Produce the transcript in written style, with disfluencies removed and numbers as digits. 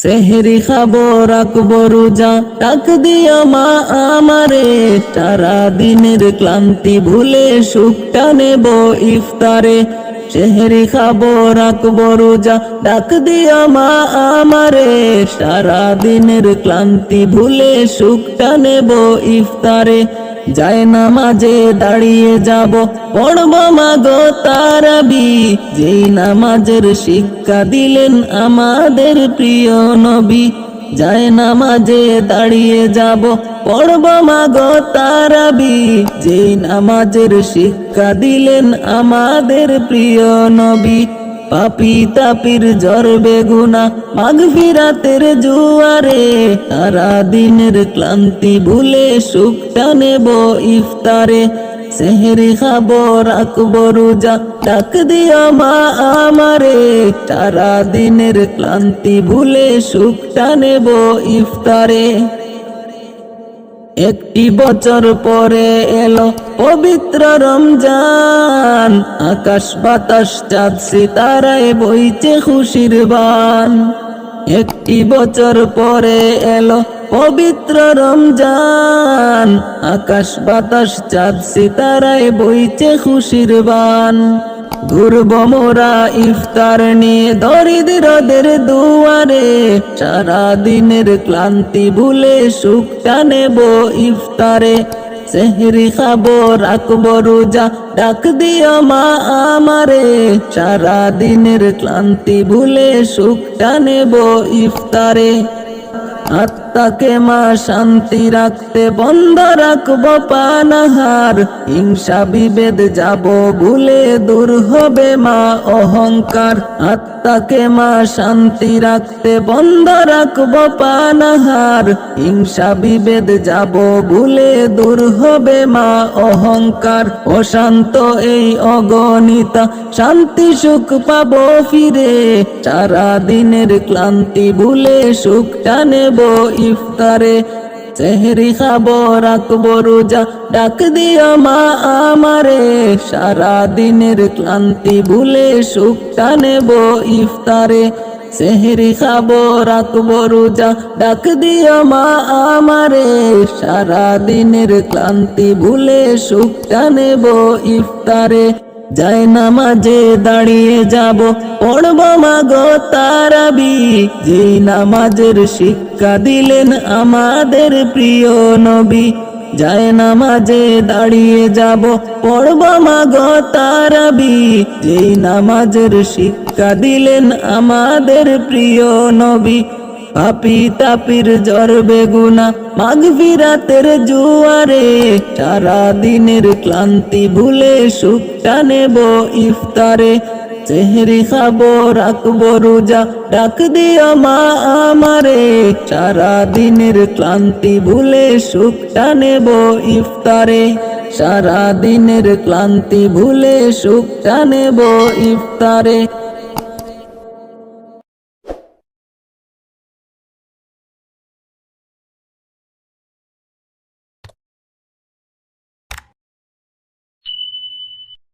সেহরি খাবো রাখবো রোজা, ডাক দিও মা আমারে, সারা দিনের ক্লান্তি ভুলে সুখটা নেব ইফতারে। সেহরি খাবো রাখবো রোজা, ডাক দিও মা আমারে, সারা দিনের ক্লান্তি ভুলে সুখটা নেব ইফতারে। যায় নামাজে দাঁড়িয়ে যাব, পড়ব মাগো তারাবি, যেই নামাজের শিক্ষা দিলেন আমাদের প্রিয় নবী। যায় নামাজে দাঁড়িয়ে যাব, পড়ব মাগো তারাবি, যেই নামাজের শিক্ষা দিলেন আমাদের প্রিয় নবী। পাপী তাপির জ্বর বেগুনা মাগফিরাতের জুয়ারে, সারা দিনের ক্লান্তি ভুলে সুখটা নেব ইফতারে। সেহরি খাবো রাখবো রোজা, ডাক দিও মা আমারে, সারা দিনের ক্লান্তি ভুলে সুখটা নেব ইফতারে। একটি বছর পরে এলো পবিত্র রমজান, আকাশ বাতাস চাঁদ সিতারায় বইছে খুশির বান। একটি বছর পরে এলো পবিত্র রমজান, আকাশ বাতাস চাঁদ সিতারায় বইছে খুশির বান। ঘুরব মোরা ইফতার নিয়ে দরিদ্রদের দুয়ারে, সারা দিনের ক্লান্তি ভুলে সুখটা নেব ইফতারে। সেহরি খাবো রাখবো রোজা, ডাক দিও মা আমারে, সারা দিনের ক্লান্তি ভুলে সুখটা নেব ইফতারে। আত্মাকে মা শান্তি রাখতে বন্ধ রাখবো পানাহার, হিংসা বিভেদ যাব ভুলে দূর হবে মা অহংকার। আত্মাকে মা শান্তি রাখতে বন্ধ রাখবো পানাহার, হিংসা বিভেদ যাব ভুলে দূর হবে মা অহংকার। অশান্ত এই অগণিতা শান্তি সুখ পাবো ফিরে, সারা দিনের ক্লান্তি ভুলে সুখটা নেব ইফতারে। সেহরি খাবো রাখবো রোজা, ডাক দিও মা আমারে, সারা দিনের ক্লান্তি ভুলে সুখটা নেব ইফতারে। সেহরি খাবো রাখবো রোজা, ডাক দিও মা আমারে, সারা দিনের ক্লান্তি ভুলে সুখটা নেব ইফতারে। যায় নামাজে দাঁড়িয়ে যাব, পড়ব মাগো তারাবি, যেই নামাজের শিক্ষা দিলেন আমাদের প্রিয় নবী। যায় নামাজে দাঁড়িয়ে যাব, পড়ব মাগো তারাবি, যেই নামাজের শিক্ষা দিলেন আমাদের প্রিয় নবী। পাপী তাপির জ্বর বেগুনা মাগফিরাতের জুয়ারে, সারা দিনের ক্লান্তি ভুলে সুখটা নেব ইফতারে। সেহরি খাবো রাখবো রোজা, ডাক দিও মা আমারে, সারা দিনের ক্লান্তি ভুলে সুখটা নেব ইফতারে। সারা দিনের ক্লান্তি ভুলে সুখটা নেব ইফতারে।